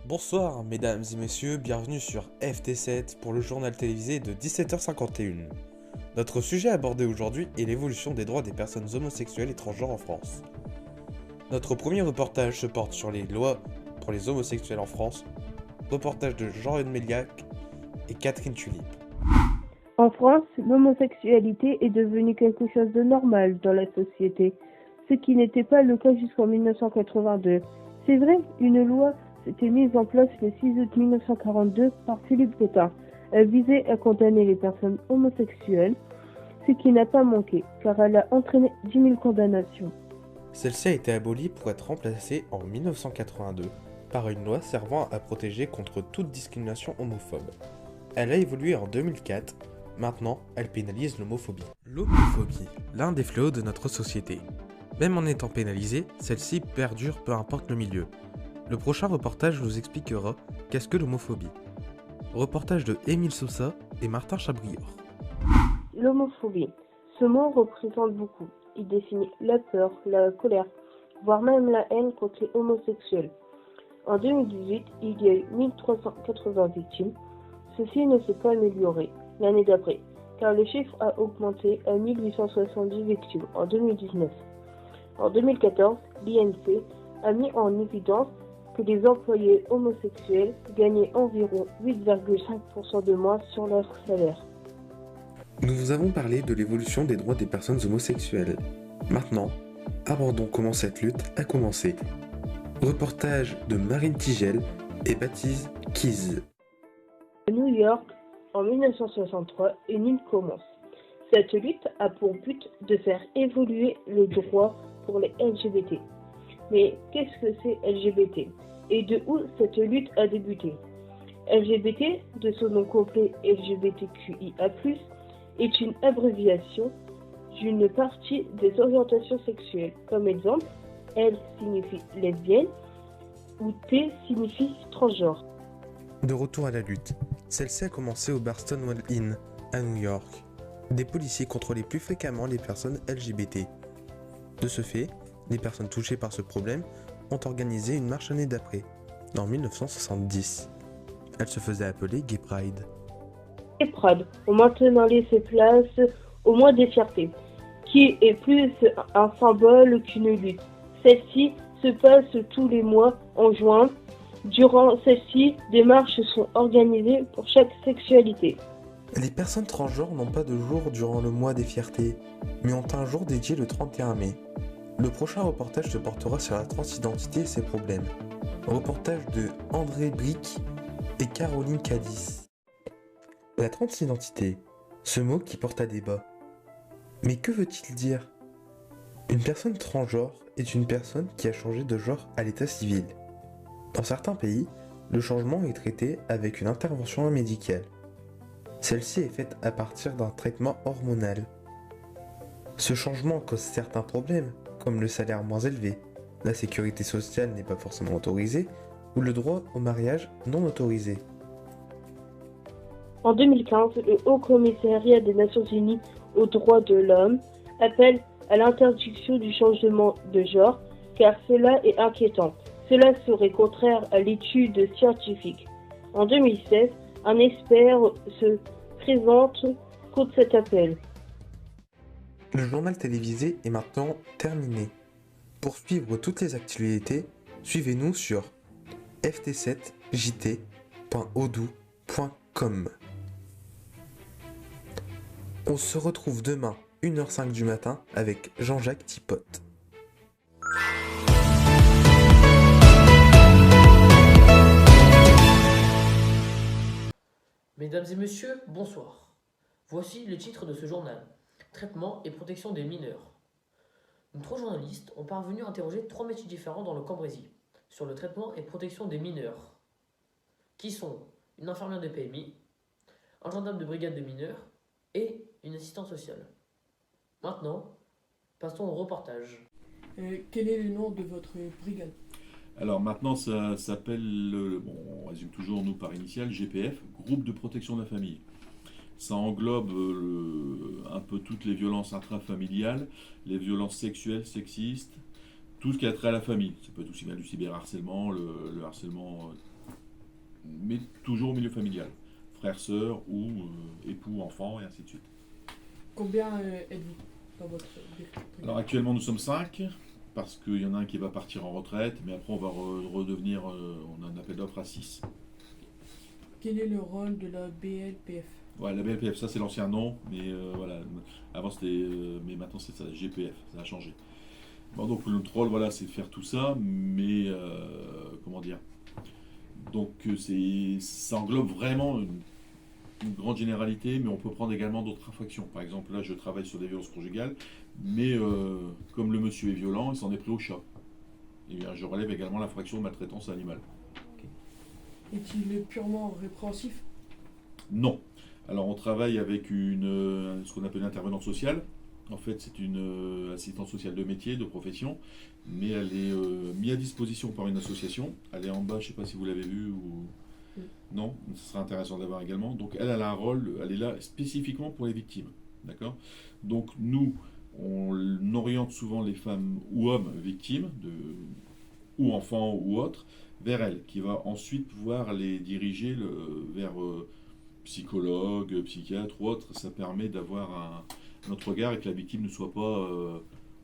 Bonsoir mesdames et messieurs, bienvenue sur FT7 pour le journal télévisé de 17h51. Notre sujet abordé aujourd'hui est l'évolution des droits des personnes homosexuelles et transgenres en France. Notre premier reportage se porte sur les lois pour les homosexuels en France, reportage de Jean-René Méliac et Catherine Tulip. En France, l'homosexualité est devenue quelque chose de normal dans la société, ce qui n'était pas le cas jusqu'en 1982. C'est vrai, une loi s'était mise en place le 6 août 1942 par Philippe Pétain. Elle visait à condamner les personnes homosexuelles, ce qui n'a pas manqué, car elle a entraîné 10 000 condamnations. Celle-ci a été abolie pour être remplacée en 1982 par une loi servant à protéger contre toute discrimination homophobe. Elle a évolué en 2004. Maintenant, elle pénalise l'homophobie. L'homophobie, l'un des fléaux de notre société. Même en étant pénalisée, celle-ci perdure peu importe le milieu. Le prochain reportage nous expliquera qu'est-ce que l'homophobie. Reportage de Émile Sosa et Martin Chabrior. L'homophobie. Ce mot représente beaucoup. Il définit la peur, la colère, voire même la haine contre les homosexuels. En 2018, il y a eu 1380 victimes. Ceci ne s'est pas amélioré l'année d'après, car le chiffre a augmenté à 1870 victimes en 2019. En 2014, l'INC a mis en évidence que les employés homosexuels gagnaient environ 8,5% de moins sur leur salaire. Nous vous avons parlé de l'évolution des droits des personnes homosexuelles. Maintenant, abordons comment cette lutte a commencé. Reportage de Marine Tigel et Baptiste Keyes. À New York, en 1963, une lutte commence. Cette lutte a pour but de faire évoluer les droits pour les LGBT. Mais qu'est-ce que c'est LGBT? Et de où cette lutte a débuté? LGBT, de son nom complet LGBTQIA+, est une abréviation d'une partie des orientations sexuelles. Comme exemple, L signifie lesbienne ou T signifie transgenre. De retour à la lutte, celle-ci a commencé au bar Stonewall Inn, à New York. Des policiers contrôlaient plus fréquemment les personnes LGBT. De ce fait, les personnes touchées par ce problème ont organisé une marche l'année d'après, en 1970. Elle se faisait appeler Gay Pride. Gay Pride ont maintenant laissé place au mois des fiertés, qui est plus un symbole qu'une lutte. Celle-ci se passe tous les mois en juin. Durant celle-ci, des marches sont organisées pour chaque sexualité. Les personnes transgenres n'ont pas de jour durant le mois des fiertés, mais ont un jour dédié le 31 mai. Le prochain reportage se portera sur la transidentité et ses problèmes. Reportage de André Brick et Caroline Cadiz. La transidentité, ce mot qui porte à débat. Mais que veut-il dire? Une personne transgenre est une personne qui a changé de genre à l'état civil. Dans certains pays, le changement est traité avec une intervention médicale. Celle-ci est faite à partir d'un traitement hormonal. Ce changement cause certains problèmes, comme le salaire moins élevé, la sécurité sociale n'est pas forcément autorisée, ou le droit au mariage non autorisé. En 2015, le Haut Commissariat des Nations Unies aux droits de l'homme appelle à l'interdiction du changement de genre, car cela est inquiétant. Cela serait contraire à l'étude scientifique. En 2016, un expert se présente contre cet appel. Le journal télévisé est maintenant terminé. Pour suivre toutes les actualités, suivez-nous sur ft7jt.odoo.com. On se retrouve demain, 1h05 du matin, avec Jean-Jacques Tipote. Mesdames et messieurs, bonsoir. Voici le titre de ce journal. Traitement et protection des mineurs. Nos trois journalistes ont parvenu à interroger trois métiers différents dans le Cambrésis sur le traitement et protection des mineurs, qui sont une infirmière de PMI, un gendarme de brigade de mineurs et une assistante sociale. Maintenant, passons au reportage. Quel est le nom de votre brigade? Alors maintenant, ça s'appelle, on résume toujours nous par initial, GPF, Groupe de protection de la famille. Ça englobe un peu toutes les violences intrafamiliales, les violences sexuelles, sexistes, tout ce qui a trait à la famille. Ça peut être aussi bien du cyberharcèlement, le harcèlement mais toujours au milieu familial. Frères, sœurs ou époux, enfants et ainsi de suite. Combien êtes-vous dans votre brigade? Alors actuellement nous sommes 5 parce qu'il y en a un qui va partir en retraite, mais après on va redevenir, on a un appel d'offres à 6. Quel est le rôle de la BLPF? Ouais, la BLPF, ça c'est l'ancien nom, mais voilà, avant c'était, mais maintenant c'est ça, GPF, ça a changé. Bon, donc notre rôle, voilà, c'est de faire tout ça, mais comment dire? Donc ça englobe vraiment une grande généralité, mais on peut prendre également d'autres infractions. Par exemple, là, je travaille sur des violences conjugales, mais comme le monsieur est violent, il s'en est pris au chat. Et bien, je relève également l'infraction de maltraitance animale. Est-il purement répréhensif? Non. Alors, on travaille avec ce qu'on appelle une intervenante sociale. En fait, c'est une assistante sociale de métier, de profession, mais elle est mise à disposition par une association. Elle est en bas, je ne sais pas si vous l'avez vue ou... Non, ce sera intéressant d'avoir également. Donc elle a un rôle, elle est là spécifiquement pour les victimes. D'accord? Donc nous, on oriente souvent les femmes ou hommes victimes, ou enfants ou autres, vers elle, qui va ensuite pouvoir les diriger vers psychologue, psychiatre ou autre. Ça permet d'avoir un autre regard et que la victime ne soit pas,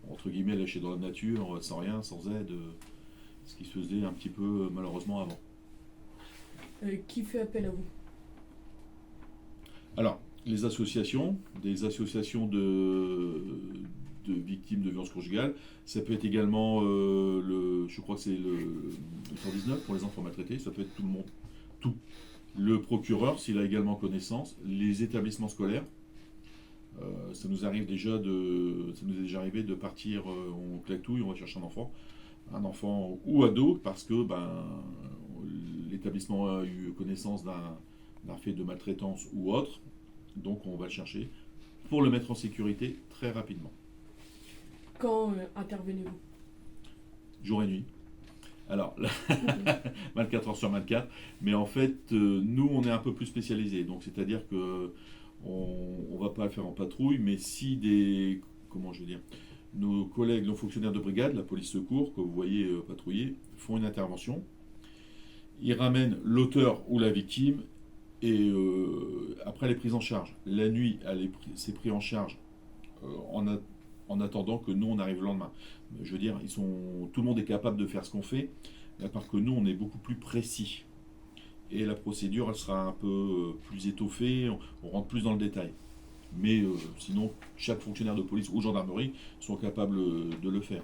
entre guillemets, lâchée dans la nature, sans rien, sans aide, ce qui se faisait un petit peu malheureusement avant. Qui fait appel à vous? Alors, les associations, des associations de victimes de violences conjugales, ça peut être également, je crois que c'est le 119 pour les enfants maltraités, ça peut être tout le monde, tout. Le procureur, s'il a également connaissance, les établissements scolaires, ça nous est déjà arrivé de partir, on claquetouille, on va chercher un enfant ou ado, parce que l'établissement a eu connaissance d'un fait de maltraitance ou autre, donc on va le chercher pour le mettre en sécurité très rapidement. Quand intervenez-vous? Jour et nuit. Alors, 24 heures sur 24, mais en fait, nous, on est un peu plus spécialisés, donc c'est-à-dire que on va pas le faire en patrouille, mais si nos collègues, nos fonctionnaires de brigade, la police secours, que vous voyez patrouiller, font une intervention, ils ramènent l'auteur ou la victime, et après elle est prise en charge. La nuit, c'est pris en charge en attendant que nous on arrive le lendemain. Je veux dire, tout le monde est capable de faire ce qu'on fait, à part que nous on est beaucoup plus précis. Et la procédure elle sera un peu plus étoffée, on rentre plus dans le détail. Mais sinon, chaque fonctionnaire de police ou gendarmerie sont capables de le faire.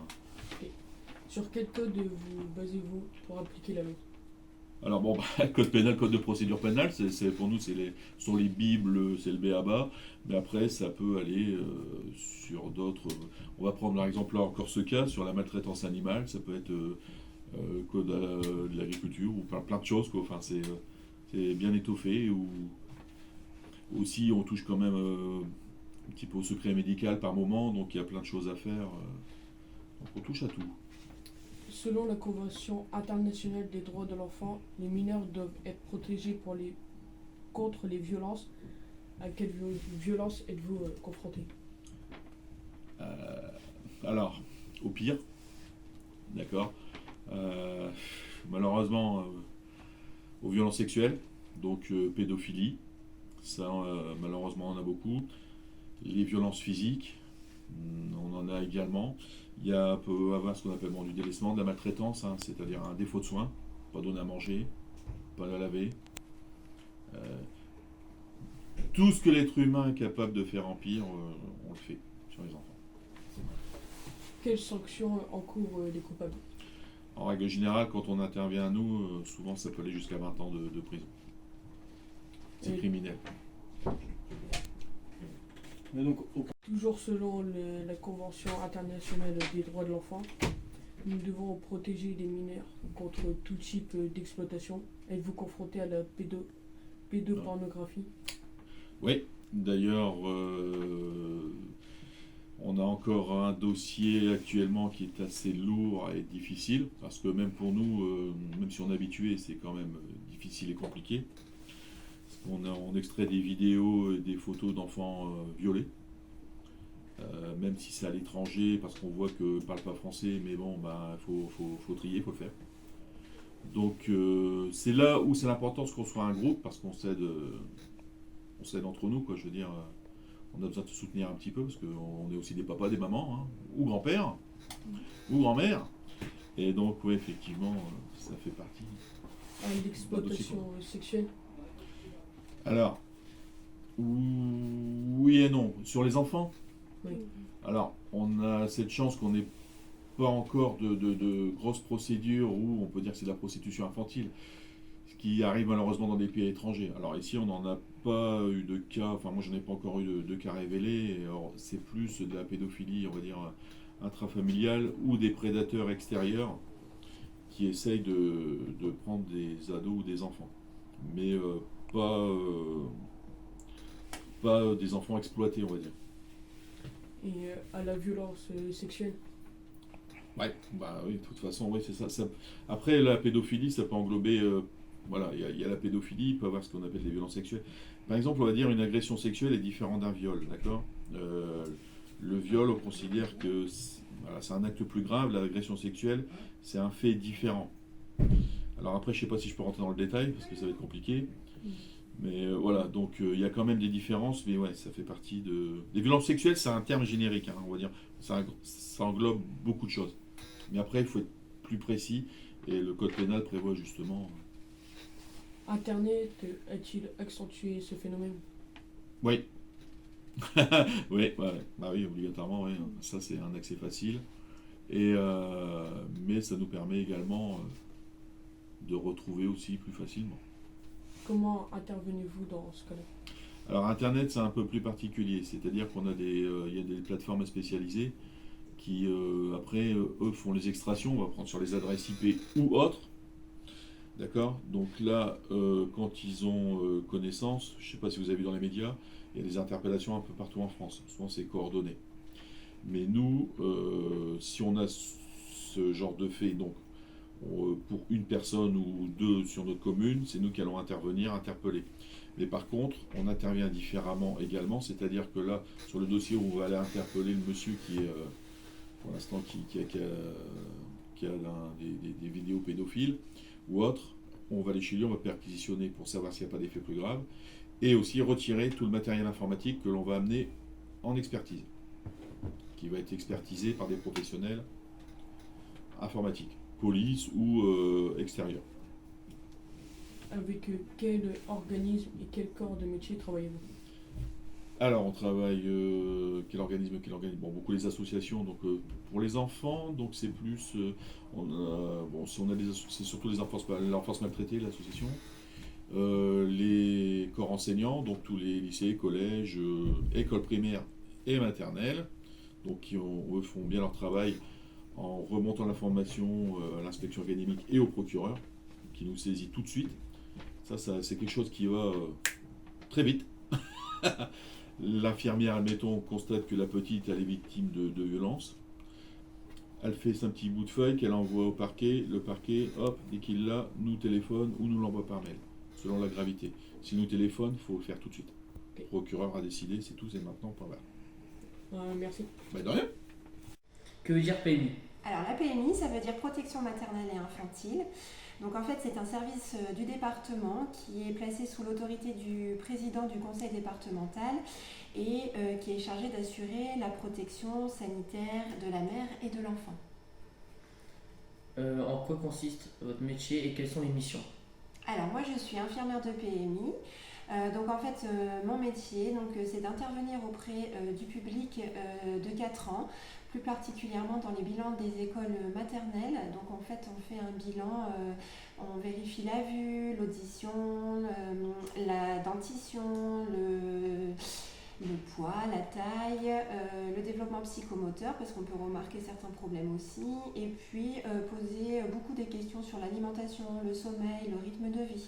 Sur quel code vous basez-vous pour appliquer la loi? Alors bon, code pénal, code de procédure pénale, pour nous sont les bibles, c'est le b.a.-ba, mais après ça peut aller sur d'autres. On va prendre par exemple là encore ce cas sur la maltraitance animale, ça peut être code de l'agriculture ou plein de choses quoi. Enfin c'est bien étoffé ou aussi on touche quand même un petit peu au secret médical par moment, donc il y a plein de choses à faire. Donc on touche à tout. Selon la Convention internationale des droits de l'enfant, les mineurs doivent être protégés contre les violences. À quelle violence êtes-vous confronté? Alors, au pire, d'accord. Malheureusement, aux violences sexuelles, donc pédophilie, ça malheureusement on en a beaucoup. Les violences physiques, on en a également. Il peut avoir ce qu'on appelle du délaissement, de la maltraitance, c'est-à-dire un défaut de soins, pas donner à manger, pas la laver. Tout ce que l'être humain est capable de faire en pire, on le fait sur les enfants. Quelles sanctions encourent les coupables? En règle générale, quand on intervient à nous, souvent ça peut aller jusqu'à 20 ans de prison. C'est criminel. Mais donc, Toujours selon la Convention internationale des droits de l'enfant, nous devons protéger les mineurs contre tout type d'exploitation. Êtes-vous confronté à la pédopornographie? Oui, d'ailleurs, on a encore un dossier actuellement qui est assez lourd et difficile, parce que même pour nous, même si on est habitué, c'est quand même difficile et compliqué. On extrait des vidéos et des photos d'enfants violés. Même si c'est à l'étranger, parce qu'on voit qu'ils ne parlent pas français, mais bon, faut trier, il faut le faire. Donc c'est là où c'est l'importance qu'on soit un groupe parce qu'on s'aide entre nous, quoi. Je veux dire, on a besoin de se soutenir un petit peu parce qu'on est aussi des papas, des mamans, hein, ou grands-pères, ou grand-mères. Et donc, oui, effectivement, ça fait partie. L'exploitation sexuelle. Alors, oui et non. Sur les enfants, Oui. alors, on a cette chance qu'on n'ait pas encore de grosses procédures où on peut dire que c'est de la prostitution infantile, ce qui arrive malheureusement dans des pays étrangers. Alors ici, on n'en a pas eu de cas, enfin moi j'en ai pas encore eu de cas révélés, alors, c'est plus de la pédophilie, on va dire, intrafamiliale ou des prédateurs extérieurs qui essayent de prendre des ados ou des enfants. Mais pas des enfants exploités, on va dire. Et à la violence sexuelle. Ouais, bah oui, de toute façon, oui, c'est ça. Après, la pédophilie, ça peut englober. Voilà, il y a la pédophilie, il peut y avoir ce qu'on appelle les violences sexuelles. Par exemple, on va dire une agression sexuelle est différente d'un viol, d'accord. Le viol, on considère que voilà, c'est un acte plus grave, l'agression sexuelle, c'est un fait différent. Alors après, je sais pas si je peux rentrer dans le détail, parce que ça va être compliqué. Mais voilà, donc il y a quand même des différences, mais ouais, ça fait partie de... Les violences sexuelles, c'est un terme générique, hein, on va dire. Ça englobe beaucoup de choses. Mais après, il faut être plus précis, et le code pénal prévoit justement... Internet a-t-il accentué ce phénomène? Oui. Oui, ouais. Bah oui, obligatoirement, oui. Ça, c'est un accès facile. Mais ça nous permet également de retrouver aussi plus facilement. Comment intervenez-vous dans ce cas-là? Alors Internet, c'est un peu plus particulier, c'est-à-dire qu'on a il y a des plateformes spécialisées qui, après, eux font les extractions, on va prendre sur les adresses IP ou autres, d'accord. Donc là, quand ils ont connaissance, je ne sais pas si vous avez vu dans les médias, il y a des interpellations un peu partout en France, souvent c'est coordonné. Mais nous, si on a ce genre de fait, donc pour une personne ou deux sur notre commune, c'est nous qui allons intervenir, interpeller. Mais par contre, on intervient différemment également, c'est-à-dire que là, sur le dossier où on va aller interpeller le monsieur qui est, pour l'instant, qui a des vidéos pédophiles ou autres, on va aller chez lui, on va perquisitionner pour savoir s'il n'y a pas d'effet plus grave, et aussi retirer tout le matériel informatique que l'on va amener en expertise, qui va être expertisé par des professionnels informatiques, police ou extérieur. Avec quel organisme et quel corps de métier travaillez-vous? Alors, on travaille, quel organisme? Bon, beaucoup les associations, donc pour les enfants, donc c'est plus, si on a c'est surtout l'enfance maltraitée, l'association, les corps enseignants, donc tous les lycées, collèges, écoles primaires et maternelles, donc eux font bien leur travail en remontant l'information à l'inspection académique et au procureur, qui nous saisit tout de suite. Ça c'est quelque chose qui va très vite. L'infirmière, admettons, constate que la petite elle est victime de violences. Elle fait un petit bout de feuille qu'elle envoie au parquet. Le parquet, hop, dès qu'il l'a, nous téléphone ou nous l'envoie par mail, selon la gravité. Si nous téléphone, il faut le faire tout de suite. Le procureur a décidé, c'est tout, c'est maintenant, point barre. Merci. Bah de rien. Que veut dire PMI? Alors la PMI, ça veut dire protection maternelle et infantile. Donc en fait, c'est un service du département qui est placé sous l'autorité du président du conseil départemental et qui est chargé d'assurer la protection sanitaire de la mère et de l'enfant. En quoi consiste votre métier et quelles sont les missions? Alors moi, je suis infirmière de PMI. Donc en fait, mon métier, c'est d'intervenir auprès du public de 4 ans, plus particulièrement dans les bilans des écoles maternelles. Donc en fait, on fait un bilan, on vérifie la vue, l'audition, la dentition, le poids, la taille, le développement psychomoteur, parce qu'on peut remarquer certains problèmes aussi, et puis poser beaucoup de questions sur l'alimentation, le sommeil, le rythme de vie.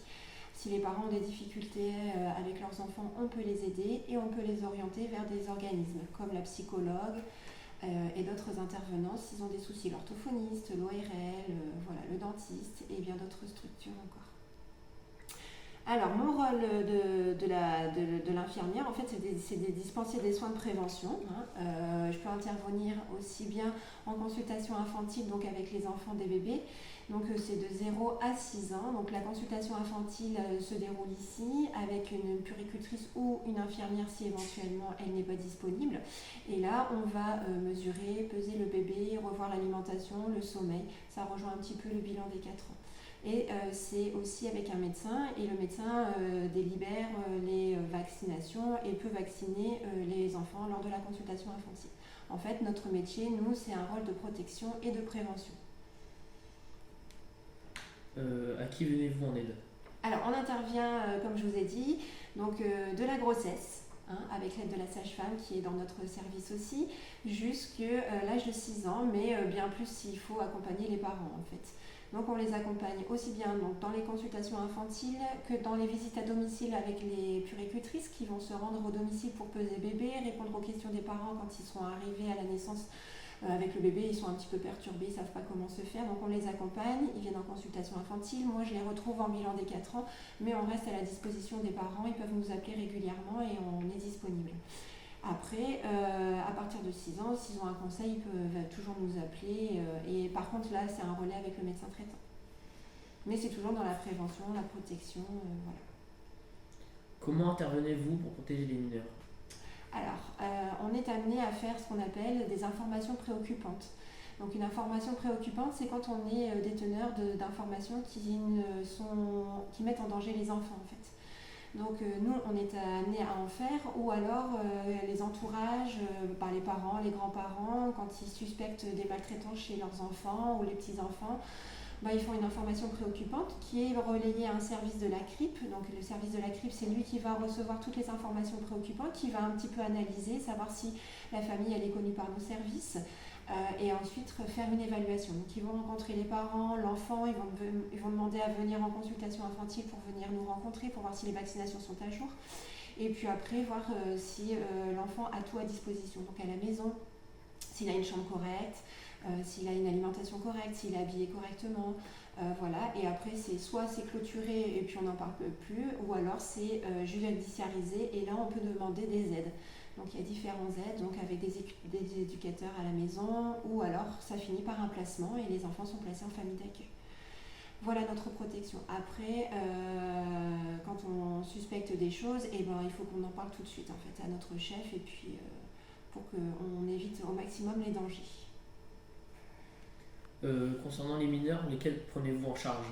Si les parents ont des difficultés avec leurs enfants, on peut les aider et on peut les orienter vers des organismes comme la psychologue et d'autres intervenants s'ils ont des soucis, l'orthophoniste, l'ORL, voilà, le dentiste et bien d'autres structures encore. Alors, mon rôle de l'infirmière, en fait, c'est de dispenser des soins de prévention. Je peux intervenir aussi bien en consultation infantile, donc avec les enfants des bébés, Donc c'est de 0 à 6 ans. Donc la consultation infantile se déroule ici avec une puéricultrice ou une infirmière si éventuellement elle n'est pas disponible. Et là on va mesurer, peser le bébé, revoir l'alimentation, le sommeil. Ça rejoint un petit peu le bilan des 4 ans. Et c'est aussi avec un médecin, et le médecin délibère les vaccinations et peut vacciner les enfants lors de la consultation infantile. En fait, notre métier, nous, c'est un rôle de protection et de prévention. À qui venez-vous en aide? Alors, on intervient, comme je vous ai dit, donc de la grossesse, avec l'aide de la sage-femme qui est dans notre service aussi, jusqu'à l'âge de 6 ans, mais bien plus s'il faut accompagner les parents en fait. Donc on les accompagne aussi bien donc, dans les consultations infantiles que dans les visites à domicile avec les puéricultrices qui vont se rendre au domicile pour peser bébé, répondre aux questions des parents quand ils sont arrivés à la naissance avec le bébé, ils sont un petit peu perturbés, ils ne savent pas comment se faire, donc on les accompagne, ils viennent en consultation infantile, moi je les retrouve en bilan des 4 ans, mais on reste à la disposition des parents, ils peuvent nous appeler régulièrement et on est disponible. Après, à partir de 6 ans, s'ils ont un conseil, ils peuvent toujours nous appeler. Et par contre, là, c'est un relais avec le médecin traitant. Mais c'est toujours dans la prévention, la protection, voilà. Comment intervenez-vous pour protéger les mineurs? Alors, on est amené à faire ce qu'on appelle des informations préoccupantes. Donc une information préoccupante, c'est quand on est déteneur d'informations qui mettent en danger les enfants, en fait. Donc nous, on est amené à en faire, ou alors les entourages, les parents, les grands-parents, quand ils suspectent des maltraitances chez leurs enfants ou les petits-enfants, ils font une information préoccupante qui est relayée à un service de la CRIP. Donc le service de la CRIP, c'est lui qui va recevoir toutes les informations préoccupantes, qui va un petit peu analyser, savoir si la famille elle est connue par nos services. Et ensuite faire une évaluation. Donc ils vont rencontrer les parents, l'enfant, ils vont demander à venir en consultation infantile pour venir nous rencontrer, pour voir si les vaccinations sont à jour. Et puis après, voir si l'enfant a tout à disposition. Donc à la maison, s'il a une chambre correcte, s'il a une alimentation correcte, s'il est habillé correctement. Voilà. Et après, soit c'est clôturé et puis on n'en parle plus, ou alors c'est judiciarisé et là on peut demander des aides. Donc il y a différentes aides, donc avec des éducateurs à la maison, ou alors ça finit par un placement et les enfants sont placés en famille d'accueil. Voilà notre protection. Après, quand on suspecte des choses, il faut qu'on en parle tout de suite en fait à notre chef et puis pour qu'on évite au maximum les dangers. Concernant les mineurs, lesquels prenez-vous en charge?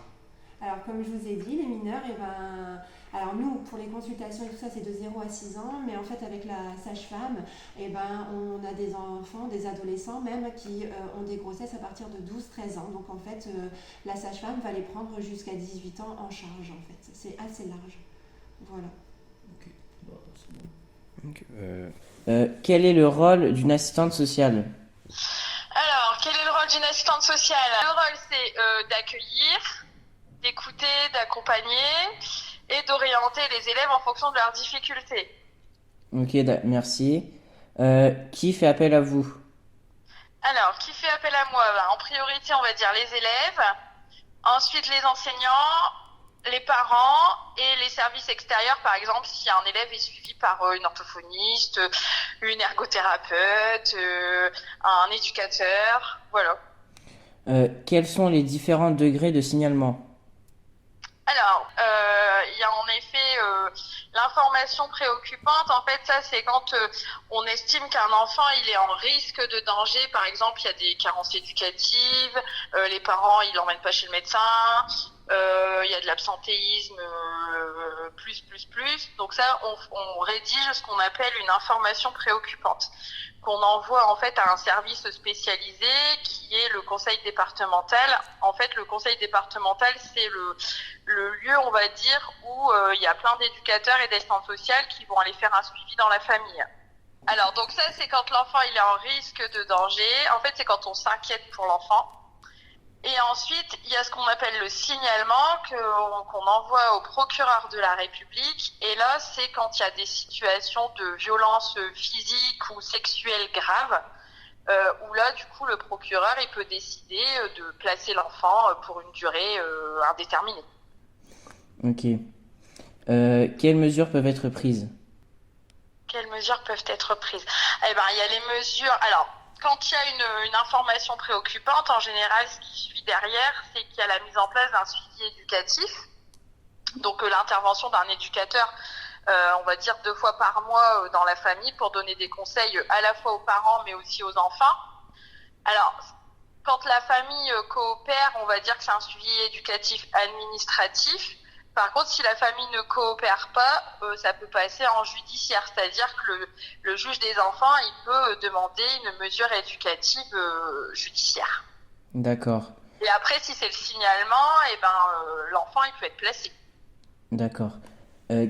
Alors comme je vous ai dit, les mineurs, alors nous pour les consultations et tout ça c'est de 0 à 6 ans, mais en fait avec la sage-femme, on a des enfants, des adolescents même qui ont des grossesses à partir de 12-13 ans. Donc en fait la sage-femme va les prendre jusqu'à 18 ans en charge en fait. C'est assez large. Voilà. Ok, c'est bon. Okay. Quel est le rôle d'une assistante sociale? Alors, quel est le rôle d'une assistante sociale? Le rôle c'est d'accueillir, d'écouter, d'accompagner et d'orienter les élèves en fonction de leurs difficultés. Ok, merci. Qui fait appel à vous? Alors, qui fait appel à moi? En priorité, on va dire les élèves, ensuite les enseignants, les parents et les services extérieurs. Par exemple, si un élève est suivi par une orthophoniste, une ergothérapeute, un éducateur, voilà. Quels sont les différents degrés de signalement? Alors, il y a en effet l'information préoccupante. En fait, ça, c'est quand on estime qu'un enfant, il est en risque de danger. Par exemple, il y a des carences éducatives, les parents, ils l'emmènent pas chez le médecin, il y a de l'absentéisme, plus. Donc ça, on rédige ce qu'on appelle une information préoccupante, qu'on envoie en fait à un service spécialisé qui est le conseil départemental. En fait, le conseil départemental, c'est le lieu, on va dire, où il y a plein d'éducateurs et d'assistantes sociales qui vont aller faire un suivi dans la famille. Alors, donc ça, c'est quand l'enfant il est en risque de danger. En fait, c'est quand on s'inquiète pour l'enfant. Et ensuite, il y a ce qu'on appelle le signalement qu'on envoie au procureur de la République. Et là, c'est quand il y a des situations de violence physique ou sexuelle grave, où là, du coup, le procureur il peut décider de placer l'enfant pour une durée indéterminée. Ok. Quelles mesures peuvent être prises? Quelles mesures peuvent être prises? Il y a les mesures... Alors, quand il y a une information préoccupante, en général, ce qui suit derrière, c'est qu'il y a la mise en place d'un suivi éducatif. Donc l'intervention d'un éducateur, on va dire 2 fois par mois dans la famille pour donner des conseils à la fois aux parents mais aussi aux enfants. Alors, quand la famille coopère, on va dire que c'est un suivi éducatif administratif. Par contre, si la famille ne coopère pas, ça peut passer en judiciaire, c'est-à-dire que le juge des enfants, il peut demander une mesure éducative judiciaire. D'accord, Et après, si c'est le signalement, l'enfant, il peut être placé. d'accord.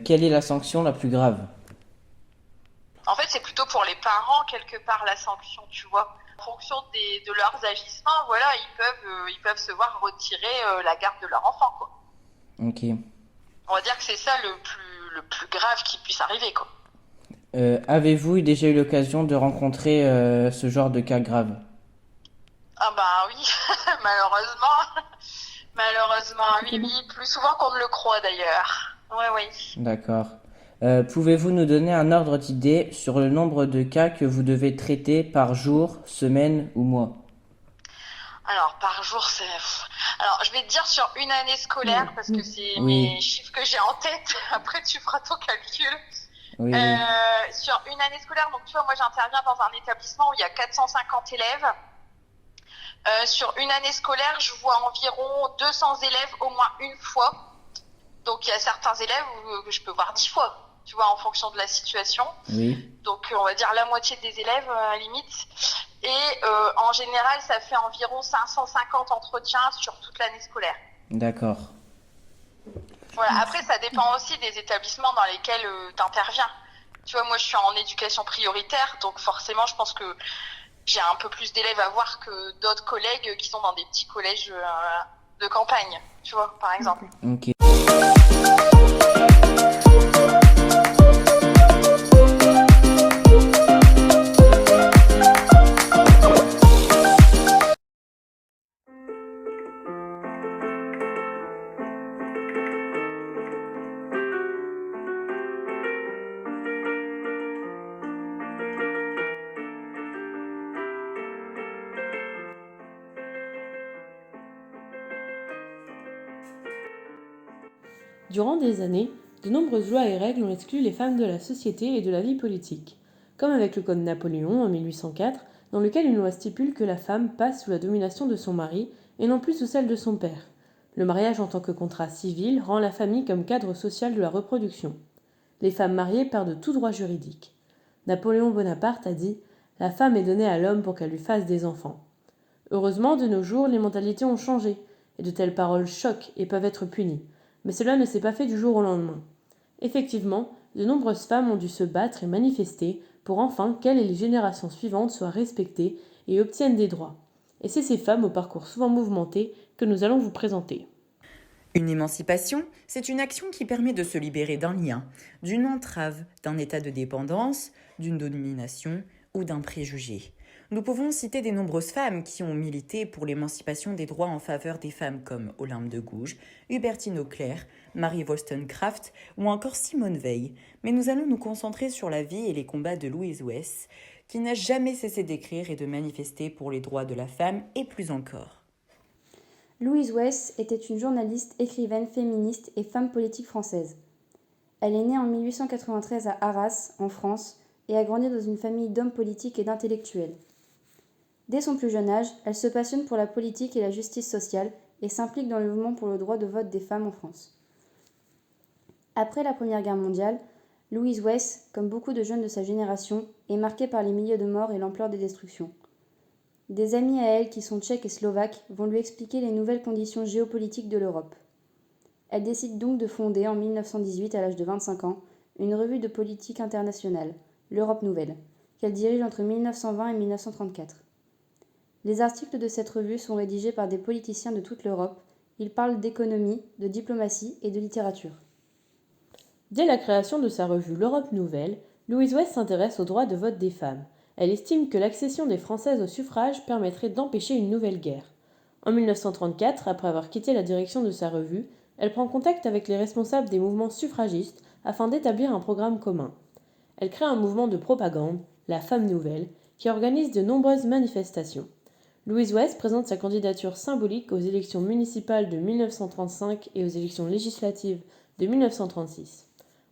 Quelle est la sanction la plus grave? En fait, c'est plutôt pour les parents, quelque part, la sanction, tu vois. En fonction de leurs agissements, voilà, ils peuvent se voir retirer la garde de leur enfant, quoi. Ok. On va dire que c'est ça le plus grave qui puisse arriver, quoi. Avez-vous déjà eu l'occasion de rencontrer ce genre de cas grave? Ah bah oui, malheureusement. Malheureusement, oui, plus souvent qu'on ne le croit d'ailleurs. Oui. D'accord. Pouvez-vous nous donner un ordre d'idée sur le nombre de cas que vous devez traiter par jour, semaine ou mois? Alors, par jour, c'est... Alors, je vais te dire sur une année scolaire, parce que c'est Oui. mes chiffres que j'ai en tête. Après, tu feras ton calcul. Oui. Sur une année scolaire, donc tu vois, moi j'interviens dans un établissement où il y a 450 élèves. Sur une année scolaire, je vois environ 200 élèves au moins une fois. Donc il y a certains élèves que je peux voir 10 fois, tu vois, en fonction de la situation. Oui. Donc on va dire la moitié des élèves à la limite. Et en général, ça fait environ 550 entretiens sur toute l'année scolaire. D'accord. Voilà. Après, ça dépend aussi des établissements dans lesquels tu interviens. Tu vois, moi je suis en éducation prioritaire, donc forcément je pense que j'ai un peu plus d'élèves à voir que d'autres collègues qui sont dans des petits collèges de campagne, tu vois, par exemple. Ok. Durant des années, de nombreuses lois et règles ont exclu les femmes de la société et de la vie politique, comme avec le Code Napoléon en 1804, dans lequel une loi stipule que la femme passe sous la domination de son mari et non plus sous celle de son père. Le mariage en tant que contrat civil rend la famille comme cadre social de la reproduction. Les femmes mariées perdent tout droit juridique. Napoléon Bonaparte a dit « La femme est donnée à l'homme pour qu'elle lui fasse des enfants ». Heureusement, de nos jours, les mentalités ont changé, et de telles paroles choquent et peuvent être punies. Mais cela ne s'est pas fait du jour au lendemain. Effectivement, de nombreuses femmes ont dû se battre et manifester pour enfin qu'elles et les générations suivantes soient respectées et obtiennent des droits. Et c'est ces femmes au parcours souvent mouvementé que nous allons vous présenter. Une émancipation, c'est une action qui permet de se libérer d'un lien, d'une entrave, d'un état de dépendance, d'une domination ou d'un préjugé. Nous pouvons citer des nombreuses femmes qui ont milité pour l'émancipation des droits en faveur des femmes comme Olympe de Gouges, Hubertine Auclair, Marie Wollstonecraft ou encore Simone Veil. Mais nous allons nous concentrer sur la vie et les combats de Louise Weiss, qui n'a jamais cessé d'écrire et de manifester pour les droits de la femme et plus encore. Louise Weiss était une journaliste, écrivaine, féministe et femme politique française. Elle est née en 1893 à Arras, en France, et a grandi dans une famille d'hommes politiques et d'intellectuels. Dès son plus jeune âge, elle se passionne pour la politique et la justice sociale et s'implique dans le mouvement pour le droit de vote des femmes en France. Après la Première Guerre mondiale, Louise Weiss, comme beaucoup de jeunes de sa génération, est marquée par les milliers de morts et l'ampleur des destructions. Des amis à elle qui sont tchèques et slovaques vont lui expliquer les nouvelles conditions géopolitiques de l'Europe. Elle décide donc de fonder en 1918, à l'âge de 25 ans, une revue de politique internationale, l'Europe Nouvelle, qu'elle dirige entre 1920 et 1934. Les articles de cette revue sont rédigés par des politiciens de toute l'Europe. Ils parlent d'économie, de diplomatie et de littérature. Dès la création de sa revue L'Europe Nouvelle, Louise Weiss s'intéresse au droit de vote des femmes. Elle estime que l'accession des Françaises au suffrage permettrait d'empêcher une nouvelle guerre. En 1934, après avoir quitté la direction de sa revue, elle prend contact avec les responsables des mouvements suffragistes afin d'établir un programme commun. Elle crée un mouvement de propagande, la Femme Nouvelle, qui organise de nombreuses manifestations. Louise West présente sa candidature symbolique aux élections municipales de 1935 et aux élections législatives de 1936.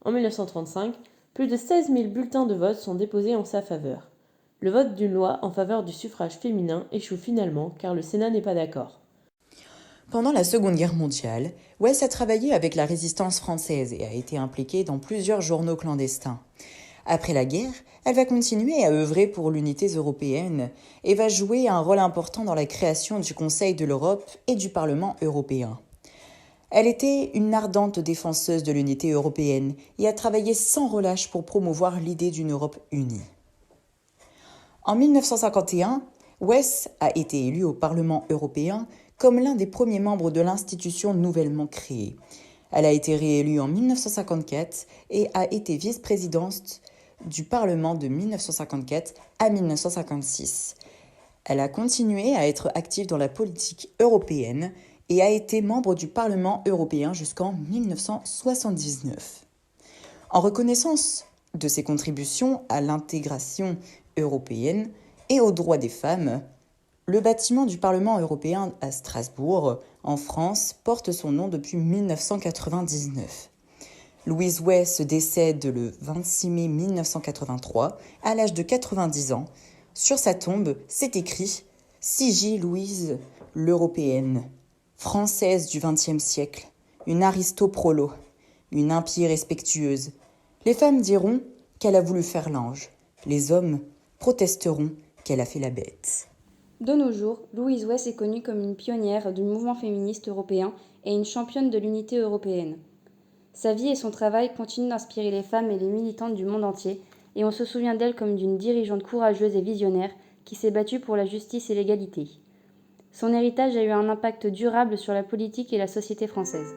En 1935, plus de 16 000 bulletins de vote sont déposés en sa faveur. Le vote d'une loi en faveur du suffrage féminin échoue finalement car le Sénat n'est pas d'accord. Pendant la Seconde Guerre mondiale, West a travaillé avec la résistance française et a été impliquée dans plusieurs journaux clandestins. Après la guerre, elle va continuer à œuvrer pour l'unité européenne et va jouer un rôle important dans la création du Conseil de l'Europe et du Parlement européen. Elle était une ardente défenseuse de l'unité européenne et a travaillé sans relâche pour promouvoir l'idée d'une Europe unie. En 1951, West a été élue au Parlement européen comme l'un des premiers membres de l'institution nouvellement créée. Elle a été réélue en 1954 et a été vice-présidente du Parlement de 1954 à 1956. Elle a continué à être active dans la politique européenne et a été membre du Parlement européen jusqu'en 1979. En reconnaissance de ses contributions à l'intégration européenne et aux droits des femmes, le bâtiment du Parlement européen à Strasbourg, en France, porte son nom depuis 1999. Louise West décède le 26 mai 1983, à l'âge de 90 ans. Sur sa tombe, c'est écrit « Sigie Louise, l'Européenne, française du XXe siècle, une aristoprolo, une impie respectueuse. Les femmes diront qu'elle a voulu faire l'ange, les hommes protesteront qu'elle a fait la bête. » De nos jours, Louise West est connue comme une pionnière du mouvement féministe européen et une championne de l'unité européenne. Sa vie et son travail continuent d'inspirer les femmes et les militantes du monde entier, et on se souvient d'elle comme d'une dirigeante courageuse et visionnaire qui s'est battue pour la justice et l'égalité. Son héritage a eu un impact durable sur la politique et la société française.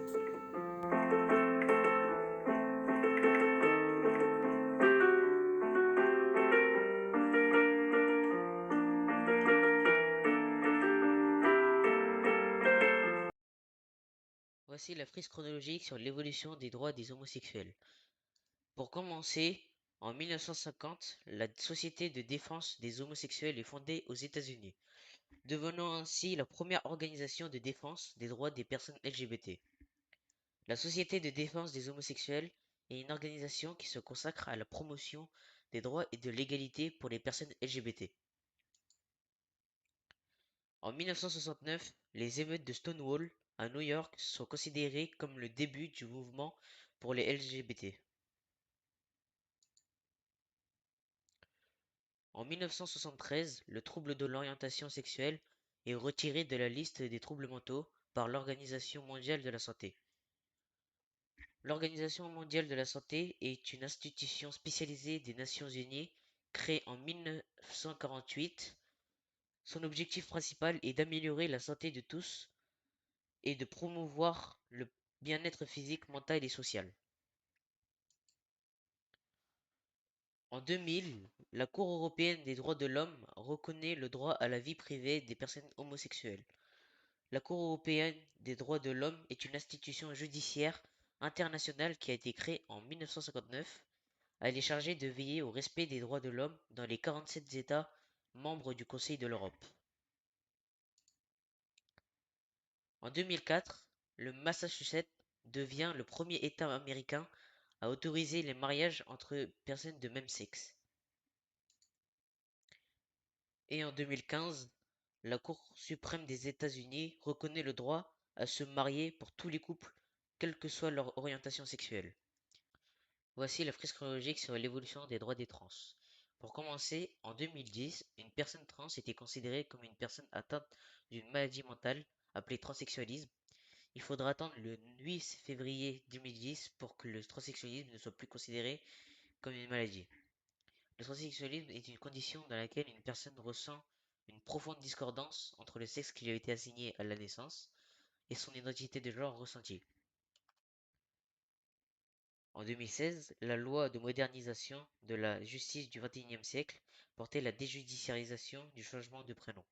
Voici la frise chronologique sur l'évolution des droits des homosexuels. Pour commencer, en 1950, la Société de défense des homosexuels est fondée aux États-Unis, devenant ainsi la première organisation de défense des droits des personnes LGBT. La Société de défense des homosexuels est une organisation qui se consacre à la promotion des droits et de l'égalité pour les personnes LGBT. En 1969, les émeutes de Stonewall à New York sont considérées comme le début du mouvement pour les LGBT. En 1973, le trouble de l'orientation sexuelle est retiré de la liste des troubles mentaux par l'Organisation mondiale de la santé. L'Organisation mondiale de la santé est une institution spécialisée des Nations unies créée en 1948. Son objectif principal est d'améliorer la santé de tous et de promouvoir le bien-être physique, mental et social. En 2000, la Cour européenne des droits de l'homme reconnaît le droit à la vie privée des personnes homosexuelles. La Cour européenne des droits de l'homme est une institution judiciaire internationale qui a été créée en 1959. Elle est chargée de veiller au respect des droits de l'homme dans les 47 États membres du Conseil de l'Europe. En 2004, le Massachusetts devient le premier État américain à autoriser les mariages entre personnes de même sexe. Et en 2015, la Cour suprême des États-Unis reconnaît le droit à se marier pour tous les couples, quelle que soit leur orientation sexuelle. Voici la frise chronologique sur l'évolution des droits des trans. Pour commencer, en 2010, une personne trans était considérée comme une personne atteinte d'une maladie mentale appelée transsexualisme. Il faudra attendre le 8 février 2010 pour que le transsexualisme ne soit plus considéré comme une maladie. Le transsexualisme est une condition dans laquelle une personne ressent une profonde discordance entre le sexe qui lui a été assigné à la naissance et son identité de genre ressentie. En 2016, la loi de modernisation de la justice du XXIe siècle portait la déjudiciarisation du changement de prénom.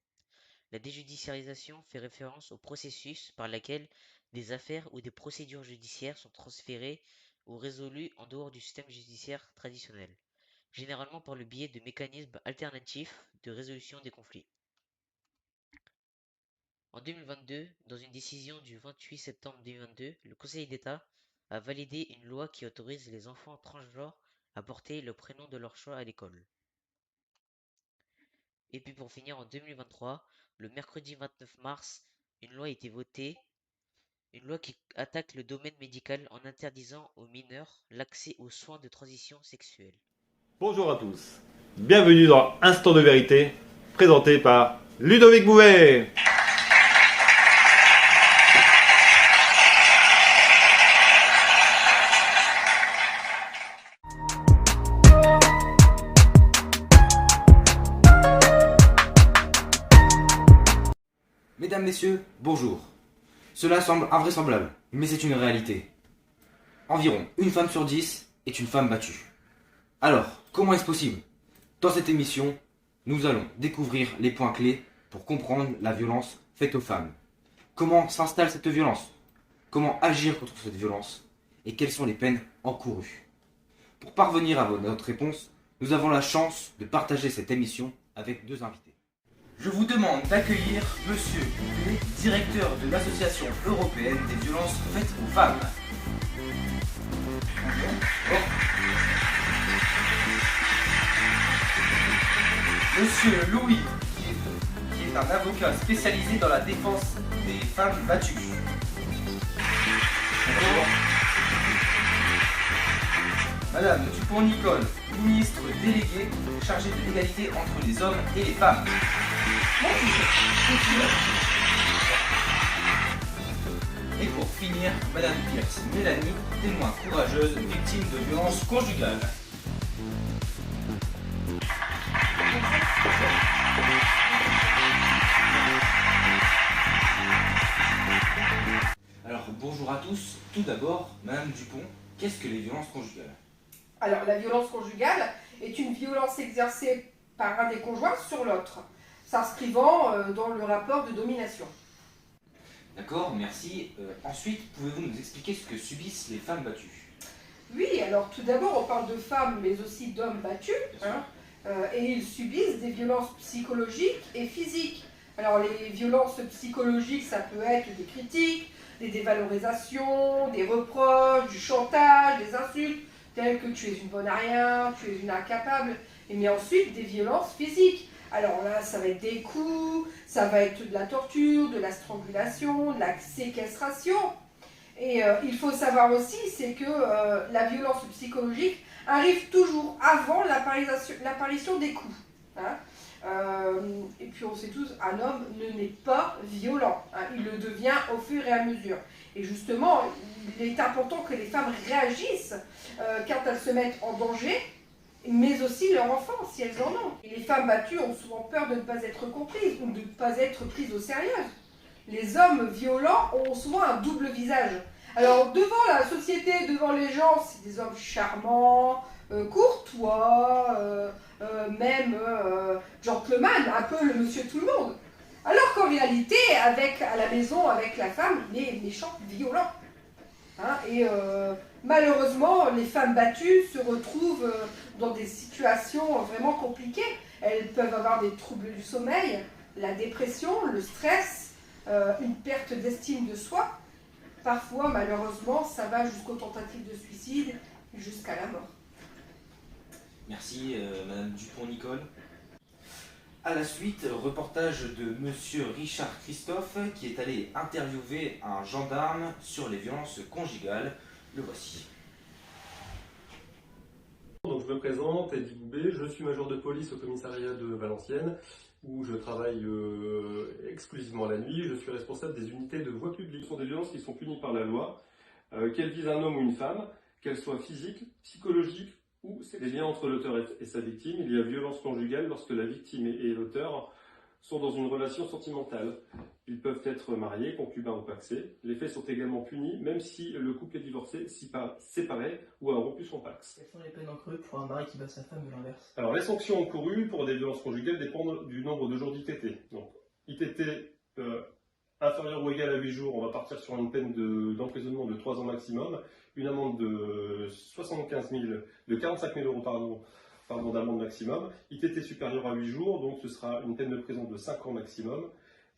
La déjudiciarisation fait référence au processus par lequel des affaires ou des procédures judiciaires sont transférées ou résolues en dehors du système judiciaire traditionnel. généralement par le biais de mécanismes alternatifs de résolution des conflits. En 2022, dans une décision du 28 septembre 2022, le Conseil d'État a validé une loi qui autorise les enfants transgenres à porter le prénom de leur choix à l'école. Et puis pour finir, en 2023, le mercredi 29 mars, une loi a été votée, une loi qui attaque le domaine médical en interdisant aux mineurs l'accès aux soins de transition sexuelle. Bonjour à tous, bienvenue dans Instant de vérité, présenté par Ludovic Bouvet. Mesdames, Messieurs, bonjour. Cela semble invraisemblable, mais c'est une réalité. Environ une femme sur 10 est une femme battue. Alors, comment est-ce possible? Dans cette émission, nous allons découvrir les points clés pour comprendre la violence faite aux femmes. Comment s'installe cette violence? Comment agir contre cette violence? Et quelles sont les peines encourues? Pour parvenir à notre réponse, nous avons la chance de partager cette émission avec deux invités. Je vous demande d'accueillir Monsieur Bouvet, directeur de l'Association européenne des violences faites aux femmes. Monsieur Louis, qui est un avocat spécialisé dans la défense des femmes battues. Bonjour. Madame Dupont-Nicole, ministre déléguée chargée de l'égalité entre les hommes et les femmes. Et pour finir, Madame Pierce Mélanie, témoin courageuse, victime de violences conjugales. Alors bonjour à tous. Tout d'abord, Madame Dupont, qu'est-ce que les violences conjugales? Alors la violence conjugale est une violence exercée par un des conjoints sur l'autre, s'inscrivant dans le rapport de domination. D'accord, merci. Ensuite, pouvez-vous nous expliquer ce que subissent les femmes battues? Oui, alors tout d'abord on parle de femmes mais aussi d'hommes battus, et ils subissent des violences psychologiques et physiques. Alors les violences psychologiques, ça peut être des critiques, des dévalorisations, des reproches, du chantage, des insultes, telles que tu es une bonne à rien, tu es une incapable, mais ensuite des violences physiques. Alors là, ça va être des coups, ça va être de la torture, de la strangulation, de la séquestration. Et il faut savoir aussi, c'est que la violence psychologique arrive toujours avant l'apparition des coups. Et puis on sait tous, un homme ne n'est pas violent, il le devient au fur et à mesure. Et justement, il est important que les femmes réagissent quand elles se mettent en danger, mais aussi leurs enfants, si elles en ont. Et les femmes battues ont souvent peur de ne pas être comprises ou de ne pas être prises au sérieux. Les hommes violents ont souvent un double visage. Alors devant la société, devant les gens, c'est des hommes charmants, courtois, même gentleman, un peu le monsieur tout le monde. Alors qu'en réalité, à la maison, avec la femme, il est méchant, violent. Et malheureusement, les femmes battues se retrouvent dans des situations vraiment compliquées. Elles peuvent avoir des troubles du sommeil, la dépression, le stress, une perte d'estime de soi. Parfois, malheureusement, ça va jusqu'aux tentatives de suicide, jusqu'à la mort. Merci, Madame Dupont-Nicole. À la suite, reportage de Monsieur Richard Christophe qui est allé interviewer un gendarme sur les violences conjugales. Le voici. Donc je me présente, Eddy Boubet, je suis major de police au commissariat de Valenciennes où je travaille exclusivement la nuit. Je suis responsable des unités de voie publique. Ce sont des violences qui sont punies par la loi, qu'elles visent un homme ou une femme, qu'elles soient physiques, psychologiques ou c'est les liens entre l'auteur et sa victime. Il y a violence conjugale lorsque la victime et l'auteur sont dans une relation sentimentale. Ils peuvent être mariés, concubins ou pacsés. Les faits sont également punis, même si le couple est divorcé, séparé ou a rompu son pax. Quelles sont les peines encourues pour un mari qui bat sa femme ou l'inverse? Alors, les sanctions encourues pour des violences conjugales dépendent du nombre de jours d'ITT. Donc, ITT inférieur ou égal à 8 jours, on va partir sur une peine d'emprisonnement de 3 ans maximum, une amende de 45 000 euros d'amende maximum. ITT supérieur à 8 jours, donc ce sera une peine de prison de 5 ans maximum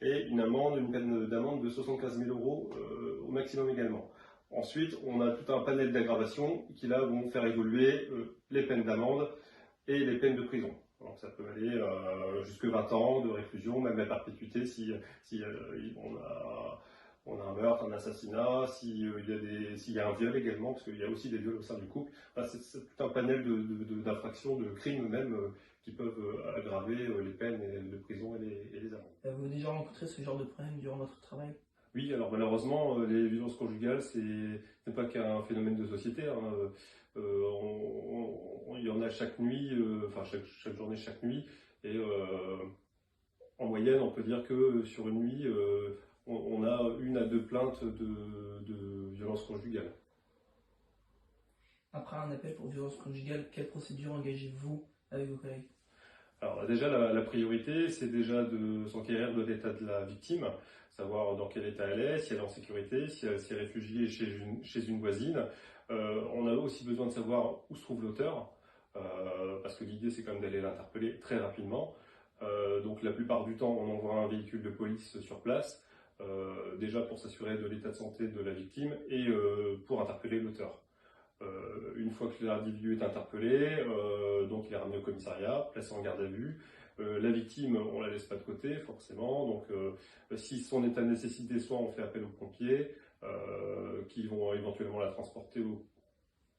et une peine d'amende de 75 000 euros au maximum également. Ensuite, on a tout un panel d'aggravations qui là vont faire évoluer les peines d'amende et les peines de prison. Donc ça peut aller jusque 20 ans de réclusion, même à perpétuité si on a un meurtre, un assassinat, s'il y a un viol également, parce qu'il y a aussi des viols au sein du couple. Enfin, c'est tout un panel d'infractions, de crimes même, qui peuvent aggraver les peines de prison et les amendes. Vous avez déjà rencontré ce genre de problème durant votre travail? Oui, alors malheureusement, les violences conjugales, ce n'est pas qu'un phénomène de société. Hein. Il y en a chaque nuit, chaque journée, chaque nuit. Et en moyenne, on peut dire que sur une nuit, on a 1 à 2 plaintes de violences conjugales. Après un appel pour violence conjugale, quelle procédure engagez-vous avec vos collègues? Alors déjà, la priorité, c'est déjà de s'enquérir de l'état de la victime, savoir dans quel état elle est, si elle est en sécurité, si elle s'est réfugiée chez une voisine. On a aussi besoin de savoir où se trouve l'auteur, parce que l'idée, c'est quand même d'aller l'interpeller très rapidement. Donc la plupart du temps, on envoie un véhicule de police sur place, déjà pour s'assurer de l'état de santé de la victime et pour interpeller l'auteur. Une fois que l'individu est interpellé, donc il est ramené au commissariat, placé en garde à vue. La victime, on la laisse pas de côté forcément, donc si son état de nécessité, soit on fait appel aux pompiers qui vont éventuellement la transporter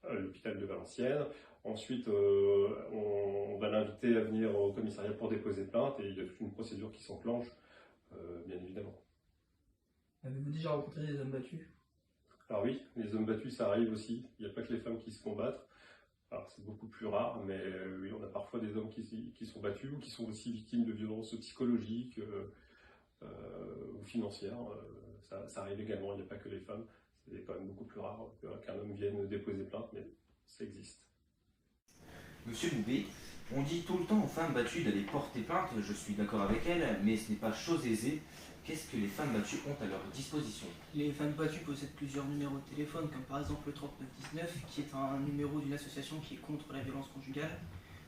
à l'hôpital de Valenciennes. Ensuite, on va l'inviter à venir au commissariat pour déposer plainte et il y a toute une procédure qui s'enclenche, bien évidemment. Avez-vous déjà rencontré des hommes battus? Alors oui, les hommes battus, ça arrive aussi. Il n'y a pas que les femmes qui se font battre. Alors c'est beaucoup plus rare, mais oui, on a parfois des hommes qui sont battus ou qui sont aussi victimes de violences psychologiques ou financières. Ça arrive également, il n'y a pas que les femmes. C'est quand même beaucoup plus rare qu'un homme vienne déposer plainte, mais ça existe. Monsieur Boubé, on dit tout le temps aux femmes battues d'aller porter plainte, je suis d'accord avec elles, mais ce n'est pas chose aisée. Qu'est-ce que les femmes battues ont à leur disposition? Les femmes battues possèdent plusieurs numéros de téléphone, comme par exemple le 3919, qui est un numéro d'une association qui est contre la violence conjugale,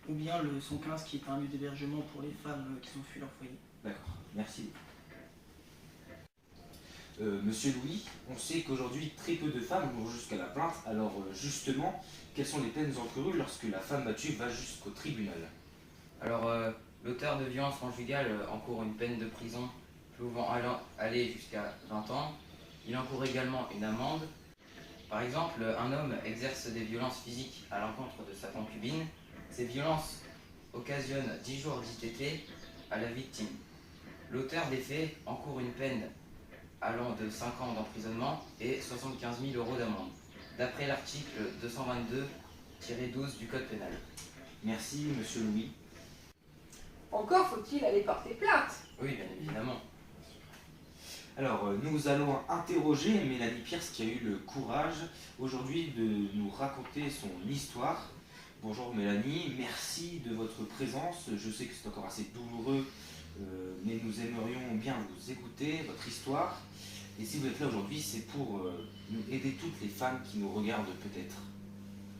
ou bien le 115, qui est un lieu d'hébergement pour les femmes qui ont fui leur foyer. D'accord, merci. Monsieur Louis, on sait qu'aujourd'hui très peu de femmes vont jusqu'à la plainte, alors justement, quelles sont les peines encourues lorsque la femme battue va jusqu'au tribunal? Alors, l'auteur de violences conjugales encourt une peine de prison pouvant aller jusqu'à 20 ans. Il encourt également une amende. Par exemple, un homme exerce des violences physiques à l'encontre de sa concubine. Ces violences occasionnent 10 jours d'ITT à la victime. L'auteur des faits encourt une peine allant de 5 ans d'emprisonnement et 75 000 euros d'amende, d'après l'article 222-12 du Code pénal. Merci, monsieur Louis. Encore faut-il aller porter plainte. Oui, bien évidemment. Alors, nous allons interroger Mélanie Pierce qui a eu le courage aujourd'hui de nous raconter son histoire. Bonjour Mélanie, merci de votre présence. Je sais que c'est encore assez douloureux, mais nous aimerions bien vous écouter, votre histoire. Et si vous êtes là aujourd'hui, c'est pour nous aider toutes les femmes qui nous regardent peut-être.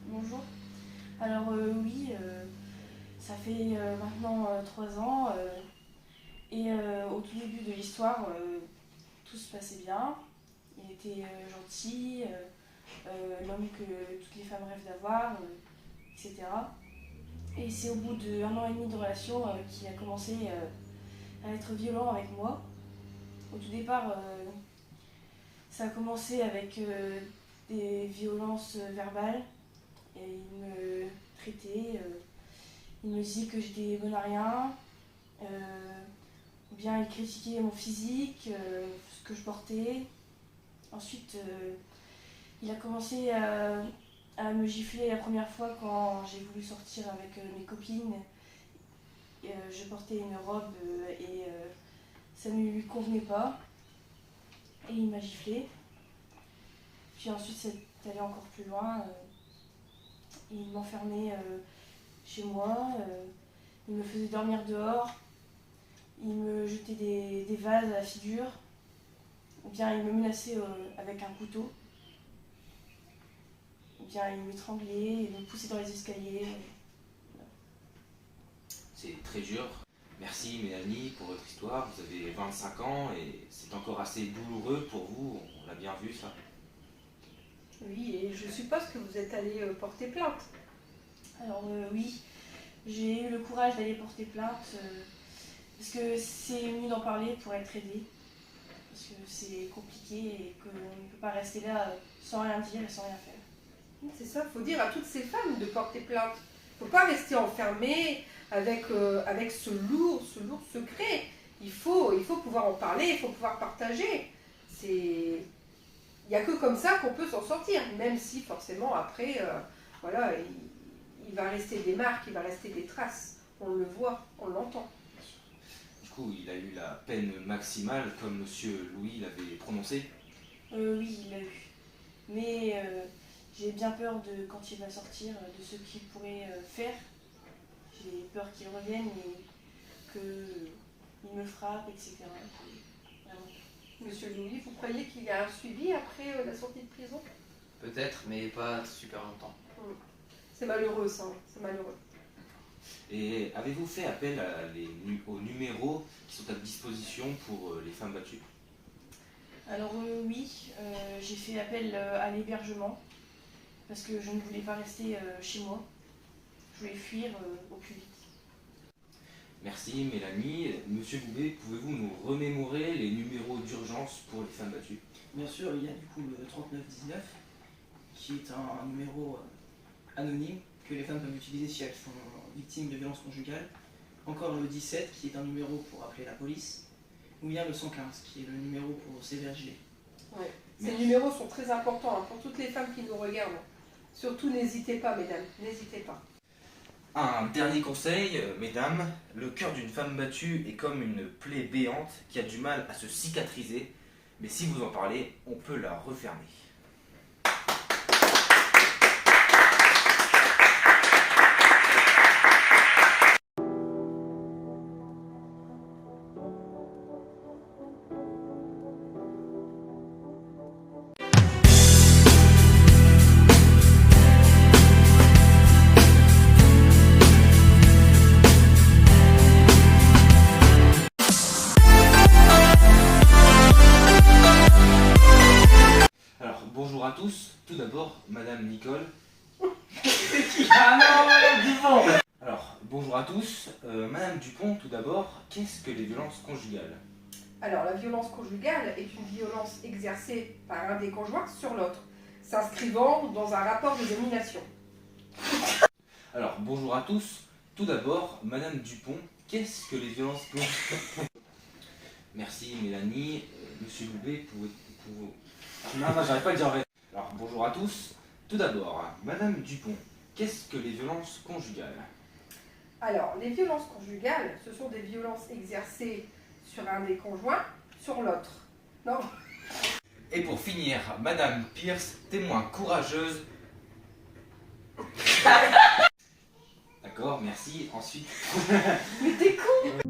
Bonjour. Alors oui, ça fait maintenant 3 ans. Et au tout début de l'histoire, tout se passait bien. Il était gentil, l'homme que toutes les femmes rêvent d'avoir, etc. Et c'est au bout d'1 an et demi de relation qu'il a commencé à être violent avec moi. Au tout départ, ça a commencé avec des violences verbales. Et il me traitait, il me disait que j'étais bonne à rien. Ou bien il critiquait mon physique, ce que je portais. Ensuite, il a commencé à me gifler la première fois quand j'ai voulu sortir avec mes copines. Je portais une robe et ça ne lui convenait pas. Et il m'a giflé. Puis ensuite, c'est allé encore plus loin. Il m'enfermait chez moi. Il me faisait dormir dehors. Il me jetait des vases à la figure, ou bien il me menaçait avec un couteau, ou bien il m'étranglait, il me poussait dans les escaliers. très dur. Merci Mélanie pour votre histoire, vous avez 25 ans et c'est encore assez douloureux pour vous, on l'a bien vu ça. Oui, et je suppose que vous êtes allé porter plainte. Alors oui, j'ai eu le courage d'aller porter plainte parce que c'est mieux d'en parler pour être aidé. Parce que c'est compliqué et qu'on ne peut pas rester là sans rien dire et sans rien faire. C'est ça, il faut dire à toutes ces femmes de porter plainte. Il ne faut pas rester enfermé avec ce lourd secret. Il faut pouvoir en parler, il faut pouvoir partager. Il n'y a que comme ça qu'on peut s'en sortir, même si forcément après, voilà, il va rester des marques, il va rester des traces. On le voit, on l'entend. Du coup, il a eu la peine maximale comme monsieur Louis l'avait prononcé. Oui, il l'a eu. Mais j'ai bien peur de quand il va sortir, de ce qu'il pourrait faire. J'ai peur qu'il revienne et qu'il me frappe, etc. Vraiment. Monsieur Louis, vous croyez qu'il y a un suivi après la sortie de prison? Peut-être, mais pas super longtemps. C'est malheureux ça, c'est malheureux. Et avez-vous fait appel aux numéros qui sont à disposition pour les femmes battues? Alors oui, j'ai fait appel à l'hébergement parce que je ne voulais pas rester chez moi. Je voulais fuir au plus vite. Merci Mélanie. Monsieur Boubé, pouvez-vous nous remémorer les numéros d'urgence pour les femmes battues? Bien sûr, il y a du coup le 3919 qui est un numéro anonyme que les femmes peuvent utiliser si elles sont victimes de violences conjugales. Encore le 17 qui est un numéro pour appeler la police. Ou bien le 115 qui est le numéro pour s'héberger. Ouais. Ces numéros sont très importants pour toutes les femmes qui nous regardent. Surtout n'hésitez pas mesdames, n'hésitez pas. Un dernier conseil, mesdames, le cœur d'une femme battue est comme une plaie béante qui a du mal à se cicatriser, mais si vous en parlez, on peut la refermer. Bonjour à tous, tout d'abord, Madame Nicole. Ah non, Dupont. Alors, bonjour à tous, Madame Dupont, tout d'abord, qu'est-ce que les violences conjugales? Alors, la violence conjugale est une violence exercée par un des conjoints sur l'autre, s'inscrivant dans un rapport de domination. Alors, bonjour à tous, tout d'abord, Madame Dupont, qu'est-ce que les violences conjugales? Merci Mélanie, Monsieur Loubet, pouvez-vous... Non, j'arrive pas à le dire en vrai. Alors, bonjour à tous. Tout d'abord, Madame Dupont, qu'est-ce que les violences conjugales? Alors, les violences conjugales, ce sont des violences exercées sur un des conjoints sur l'autre. Non. Et pour finir, Madame Pierce, témoin courageuse. D'accord, merci. Ensuite... Mais t'es con!